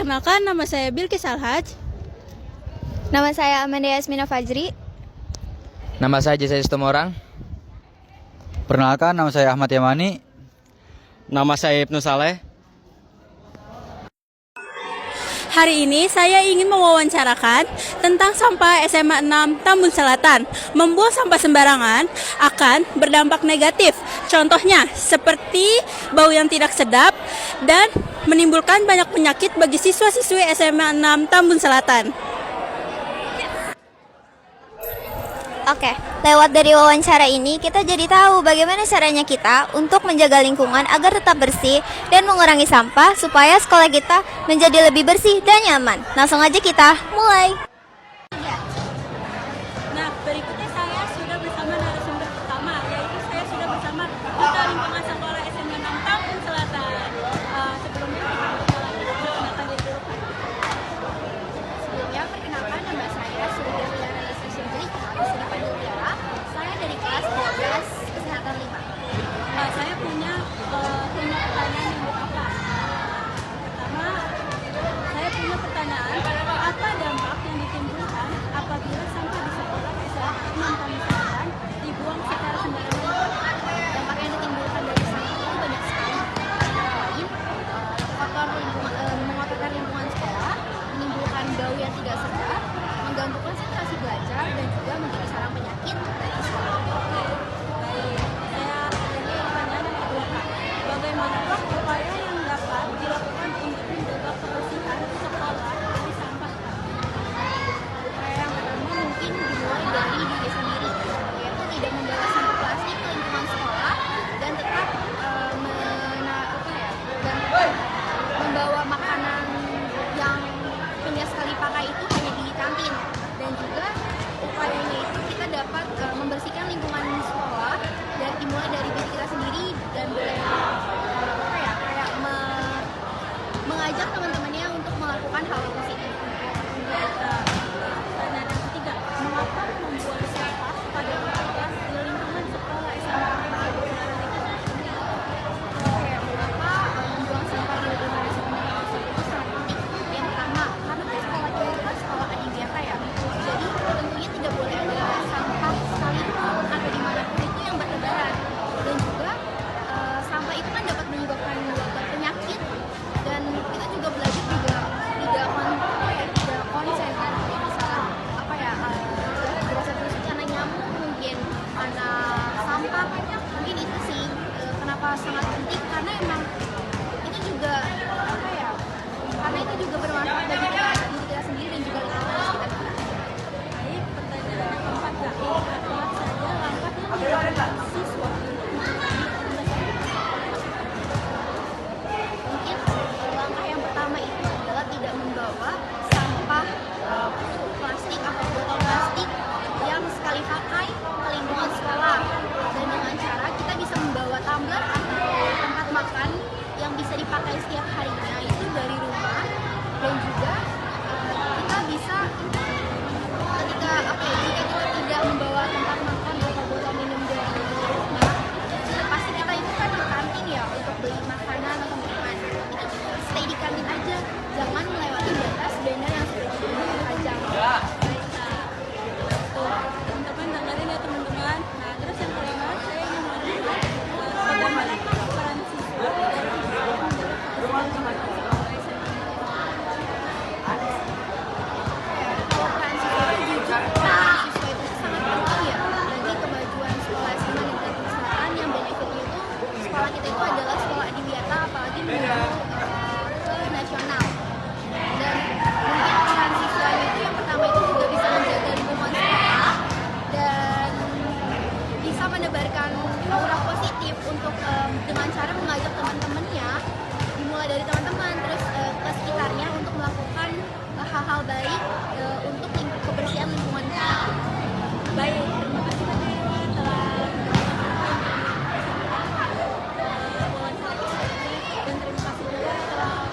Perkenalkan, nama saya Bilkis Alhaj. Nama saya Amanda Yasmina Fajri. Nama saya Jesa Sitomorang. Perkenalkan, nama saya Ahmad Yamani. Nama saya Ibnu Saleh. Hari ini saya ingin mewawancarakan tentang sampah SMA 6 Tambun Selatan. Membuang sampah sembarangan akan berdampak negatif. Contohnya seperti bau yang tidak sedap dan menimbulkan banyak penyakit bagi siswa-siswi SMA 6 Tambun Selatan. Oke, lewat dari wawancara ini kita jadi tahu bagaimana caranya kita untuk menjaga lingkungan agar tetap bersih dan mengurangi sampah supaya sekolah kita menjadi lebih bersih dan nyaman. Langsung aja kita mulai. Nah, berikutnya saya sudah bersama narasumber pertama, yaitu saya sudah bersama Duta Lingkungan Sekolah SMA 6 Tambun Selatan. Sebelumnya kita perkenalkan diri dulu. Sebelumnya perkenalkan, nama saya Surya Tiara Lesti Syibli atau dipanggil Tiara. Saya dari kelas 12 Kesehatan 5. Saya punya pertanyaan yang beberapa. Pertama, saya punya pertanyaan, apa dampak yang ditimbulkan apabila sampah di sekolah SMA 6 Tambun Selatan dibuang secara sembarangan? Dampak yang ditimbulkan dari sampah itu banyak sekali. Antara lain, faktor mengotorkan lingkungan sekolah, menimbulkan bau yang tidak sedap, mengganggu konsentrasi belajar, dan juga menjadi sarang penyakit bagi sekolah. Baik, saya ini pertanyaan yang kedua, Kak. Bagaimanakah upaya yang dapat dilakukan untuk menjaga kebersihan sekolah dari sampah, Kak? Upaya yang pertama mungkin dimulai dari diri sendiri, yaitu tidak membawa sampah plastik ke lingkungan sekolah dan tetap membawa makanan yang hanya sekali pakai itu hanya di kantin. Dan juga upayanya itu kita dapat membersihkan lingkungan sekolah dan dimulai dari diri kita sendiri dan boleh mengajak teman-temannya untuk melakukan hal positif. Pertanyaan yang ketiga, mengapa membuang sampah pada tempat di lingkungan sekolah SMA 6 Tambun Selatan? Mengapa membuang sampah di lingkungan sekolah itu sangat penting? Yang pertama, karena kan sekolah kita itu kan sekolah adiwiata ya. Jadi tentunya tidak boleh ada sampah sekalipun atau dimanapun itu yang bertebaran. Dan juga sampah itu kan dapat menyebabkan penyakit, dan kita juga belajar juga tidak konsen kan, kayak misalnya berasa terus karena nyamuk, mungkin karena sampah, mungkin itu sih kenapa sangat penting, karena emang itu juga karena itu juga bermanfaat bagi kita sendiri dan juga lingkungan sekitar kita. Baik, pertanyaan yang keempat, Kak. Apa saja langkah yang dilakukan siswa untuk mengurangi Mungkin langkah yang pertama itu adalah tidak membawa sampah plastik atau botol plastik yang sekali pakai ke lingkungan sekolah, dan dengan cara kita bisa membawa tumbler atau tempat makan yang bisa dipakai setiap harinya itu dari rumah. Dan juga kita bisa jika kita tidak membawa tempat makan atau botol minum dari rumah, pasti kita itu kan ke kantin ya untuk beli makanan atau minuman. Kita stay di kantin aja, jangan melewati batas banner yang seperti itu dipajang. teman-teman dengerin ya teman-teman. Nah, terus yang kelima, saya ingin menanyakan bagaimana peran siswa dalam menjaga kebersihan sekolah SMA 6. Kalau peran siswa itu jujur, peran siswa itu sangat penting ya bagi kemajuan sekolah SMA Negeri Selatan, yang benefitnya itu sekolah kita itu adalah sekolah adiwiata, apalagi menuju ke nasional. Dan mungkin peran siswanya itu yang pertama itu juga bisa menjaga lingkungan sekolah dan bisa menebarkan aura positif untuk dengan cara mengajak teman-temannya, dimulai dari teman-teman terus ke sekitarnya untuk melakukan hal-hal baik untuk kebersihan lingkungan kita. Baik, terima kasih Kak Dewa telah wawancara kita, dan terima kasih juga telah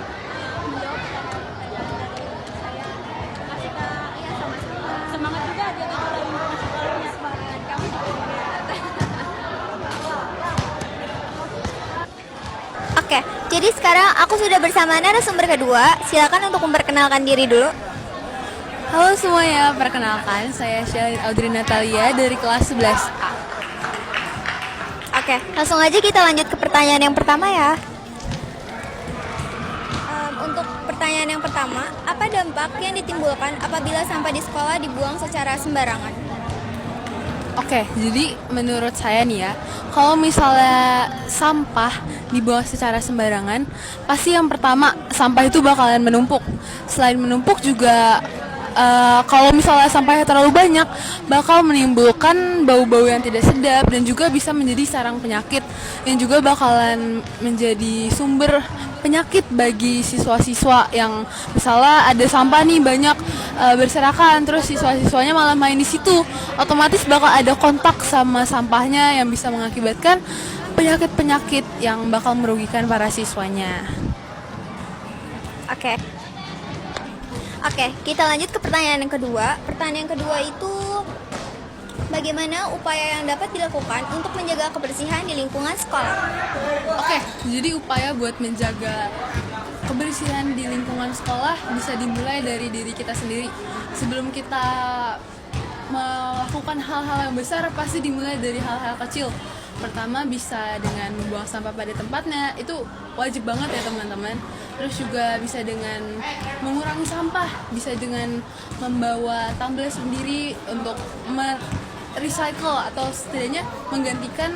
menjawab pertanyaan dari saya. Terima kasih Kak. Ya, sama-sama. Semangat juga jaga lingkungan sekolahnya. Semangat kamu juga. Oke, jadi sekarang aku sudah bersama narasumber kedua. Silakan untuk memperkenalkan diri dulu. Halo semuanya, perkenalkan saya Shalin Audrey Natalia dari kelas 11A. Oke, langsung aja kita lanjut ke pertanyaan yang pertama ya. Untuk pertanyaan yang pertama, apa dampak yang ditimbulkan apabila sampah di sekolah dibuang secara sembarangan? Oke, jadi menurut saya nih ya, kalau misalnya sampah dibuang secara sembarangan, pasti yang pertama sampah itu bakalan menumpuk. Selain menumpuk juga kalau misalnya sampahnya terlalu banyak, bakal menimbulkan bau-bau yang tidak sedap dan juga bisa menjadi sarang penyakit yang juga bakalan menjadi sumber penyakit bagi siswa-siswa yang misalnya ada sampah nih banyak berserakan, terus siswa-siswanya malah main di situ, otomatis bakal ada kontak sama sampahnya yang bisa mengakibatkan penyakit-penyakit yang bakal merugikan para siswanya. Oke, kita lanjut ke pertanyaan yang kedua. Pertanyaan yang kedua itu bagaimana upaya yang dapat dilakukan untuk menjaga kebersihan di lingkungan sekolah? Oke, jadi upaya buat menjaga kebersihan di lingkungan sekolah bisa dimulai dari diri kita sendiri. Sebelum kita melakukan hal-hal yang besar, pasti dimulai dari hal-hal kecil. Pertama bisa dengan membuang sampah pada tempatnya, itu wajib banget ya teman-teman. Terus juga bisa dengan mengurangi sampah, bisa dengan membawa tumbler sendiri untuk recycle atau setidaknya menggantikan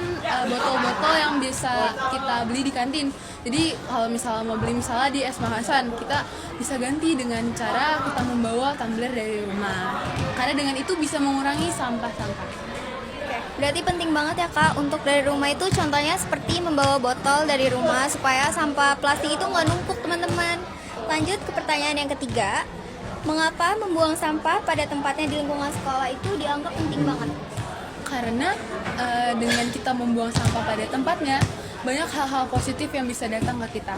botol-botol yang biasa kita beli di kantin. Jadi kalau misalnya mau beli misalnya di Es Mahasan, kita bisa ganti dengan cara kita membawa tumbler dari rumah. Karena dengan itu bisa mengurangi sampah-sampah. Berarti penting banget ya Kak untuk dari rumah itu, contohnya seperti membawa botol dari rumah supaya sampah plastik itu nggak numpuk teman-teman. Lanjut ke pertanyaan yang ketiga, mengapa membuang sampah pada tempatnya di lingkungan sekolah itu dianggap penting banget? Karena dengan kita membuang sampah pada tempatnya, banyak hal-hal positif yang bisa datang ke kita.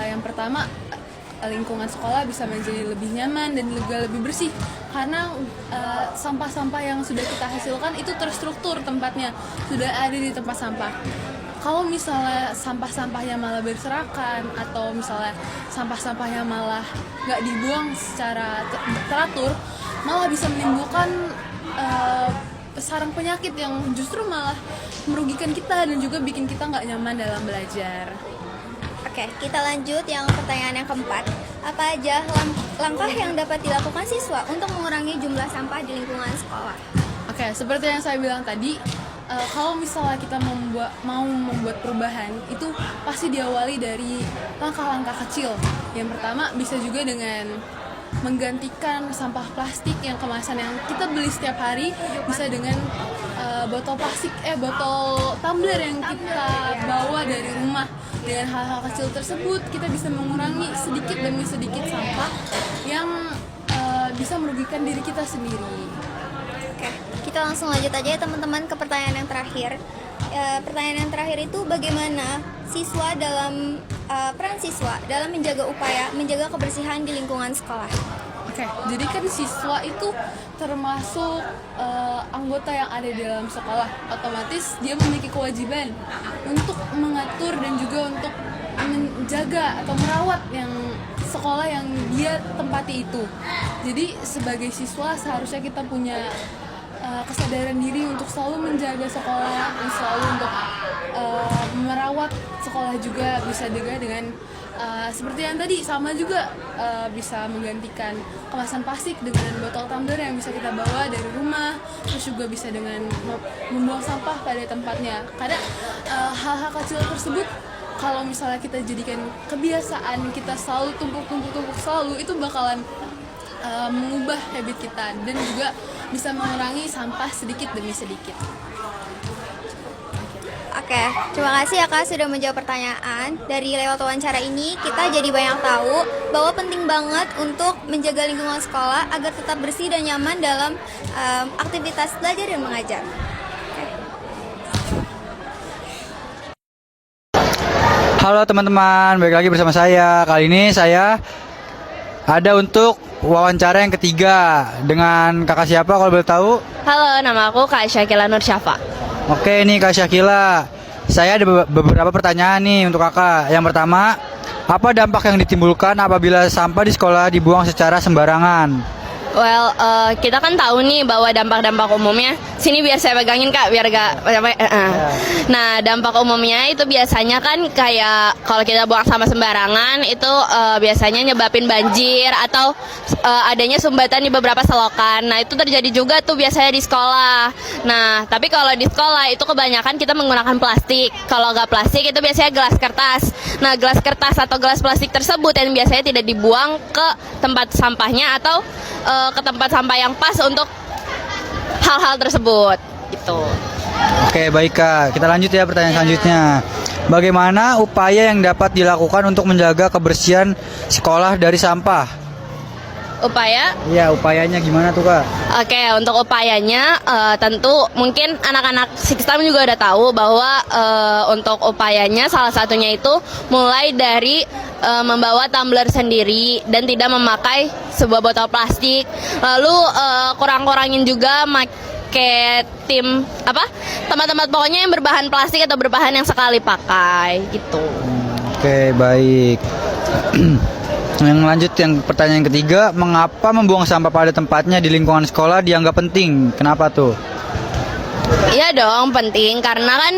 Yang pertama, lingkungan sekolah bisa menjadi lebih nyaman dan juga lebih bersih karena sampah-sampah yang sudah kita hasilkan itu terstruktur tempatnya, sudah ada di tempat sampah. Kalau misalnya sampah-sampahnya malah berserakan atau misalnya sampah-sampahnya malah nggak dibuang secara teratur, malah bisa menimbulkan sarang penyakit yang justru malah merugikan kita dan juga bikin kita nggak nyaman dalam belajar. Oke, kita lanjut yang pertanyaan yang keempat. Apa aja langkah yang dapat dilakukan siswa untuk mengurangi jumlah sampah di lingkungan sekolah? Oke, seperti yang saya bilang tadi, kalau misalnya kita mau membuat perubahan, itu pasti diawali dari langkah-langkah kecil. Yang pertama bisa juga dengan menggantikan sampah plastik yang kemasan yang kita beli setiap hari, bisa dengan botol tumbler yang kita bawa dari rumah. Dengan hal-hal kecil tersebut kita bisa mengurangi sedikit demi sedikit sampah yang bisa merugikan diri kita sendiri. Oke, kita langsung lanjut aja ya teman-teman ke pertanyaan yang terakhir. Pertanyaan yang terakhir itu bagaimana siswa dalam peran siswa dalam menjaga kebersihan di lingkungan sekolah? Oke, jadi kan siswa itu termasuk anggota yang ada di dalam sekolah. Otomatis dia memiliki kewajiban untuk mengatur dan juga untuk menjaga atau merawat yang sekolah yang dia tempati itu. Jadi sebagai siswa seharusnya kita punya kesadaran diri untuk selalu menjaga sekolah dan selalu untuk merawat sekolah juga, bisa juga dengan seperti yang tadi sama juga bisa menggantikan kemasan plastik dengan botol tumbler yang bisa kita bawa dari rumah, terus juga bisa dengan membuang sampah pada tempatnya. Karena hal-hal kecil tersebut kalau misalnya kita jadikan kebiasaan, kita selalu tumpuk selalu, itu bakalan mengubah habit kita dan juga bisa mengurangi sampah sedikit demi sedikit. Oke, terima kasih ya Kak sudah menjawab pertanyaan. Dari lewat wawancara ini kita jadi banyak tahu bahwa penting banget untuk menjaga lingkungan sekolah agar tetap bersih dan nyaman dalam aktivitas belajar dan mengajar. Halo teman-teman, balik lagi bersama saya. Kali ini saya ada untuk wawancara yang ketiga dengan kakak siapa kalau boleh tahu? Halo, nama aku Kak Syakila Nur Syafa. Oke nih Kak Syakila, saya ada beberapa pertanyaan nih untuk kakak. Yang pertama, apa dampak yang ditimbulkan apabila sampah di sekolah dibuang secara sembarangan? Well, kita kan tahu nih bahwa dampak-dampak umumnya. Sini biar saya pegangin Kak, biar gak. Nah, dampak umumnya itu biasanya kan kayak kalau kita buang sampah sembarangan itu biasanya nyebabin banjir atau adanya sumbatan di beberapa selokan. Nah, itu terjadi juga tuh biasanya di sekolah. Nah, tapi kalau di sekolah itu kebanyakan kita menggunakan plastik. Kalau nggak plastik itu biasanya gelas kertas. Nah, gelas kertas atau gelas plastik tersebut yang biasanya tidak dibuang ke tempat sampahnya atau ke tempat sampah yang pas untuk hal-hal tersebut gitu. Oke, baik Kak. Kita lanjut ya pertanyaan selanjutnya. Bagaimana upaya yang dapat dilakukan untuk menjaga kebersihan sekolah dari sampah? Upaya? Iya, upayanya gimana tuh Kak? Oke, untuk upayanya tentu mungkin anak-anak sistem juga udah tahu bahwa untuk upayanya salah satunya itu mulai dari membawa tumbler sendiri dan tidak memakai sebuah botol plastik. Lalu kurang-kurangin juga pakai tempat-tempat pokoknya yang berbahan plastik atau berbahan yang sekali pakai gitu. Oke, baik. Yang lanjut yang pertanyaan ketiga, mengapa membuang sampah pada tempatnya di lingkungan sekolah dianggap penting? Kenapa tuh? Iya dong, penting karena kan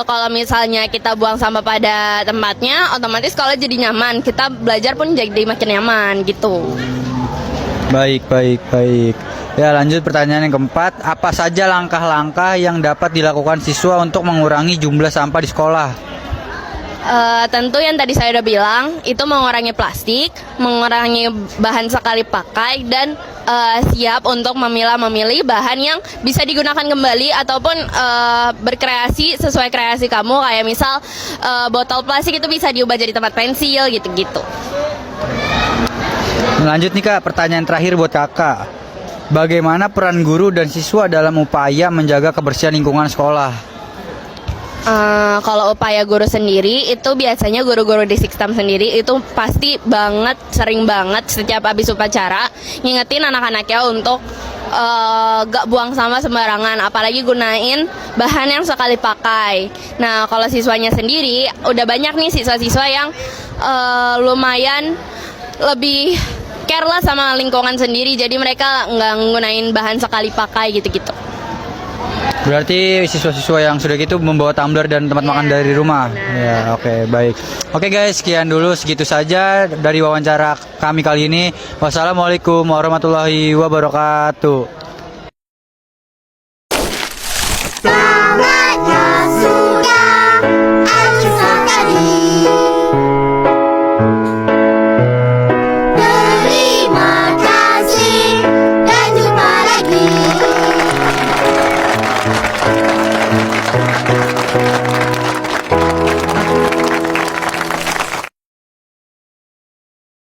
kalau misalnya kita buang sampah pada tempatnya, otomatis sekolah jadi nyaman. Kita belajar pun jadi makin nyaman gitu. Baik. Ya, lanjut pertanyaan yang keempat, apa saja langkah-langkah yang dapat dilakukan siswa untuk mengurangi jumlah sampah di sekolah? Tentu yang tadi saya udah bilang itu mengurangi plastik, mengurangi bahan sekali pakai dan siap untuk memilih bahan yang bisa digunakan kembali ataupun berkreasi sesuai kreasi kamu, kayak misal botol plastik itu bisa diubah jadi tempat pensil gitu-gitu. Lanjut nih Kak, pertanyaan terakhir buat kakak. Bagaimana peran guru dan siswa dalam upaya menjaga kebersihan lingkungan sekolah? Kalau upaya guru sendiri itu biasanya guru-guru di sistem sendiri itu pasti sering banget setiap habis upacara ngingetin anak-anaknya untuk gak buang sampah sembarangan, apalagi gunain bahan yang sekali pakai. Nah, kalau siswanya sendiri udah banyak nih siswa-siswa yang lumayan lebih careless sama lingkungan sendiri, jadi mereka nggak gunain bahan sekali pakai gitu-gitu. Berarti siswa-siswa yang sudah gitu membawa tumbler dan tempat makan dari rumah. Ya, oke, baik. Oke guys, sekian dulu, segitu saja dari wawancara kami kali ini. Wassalamualaikum warahmatullahi wabarakatuh.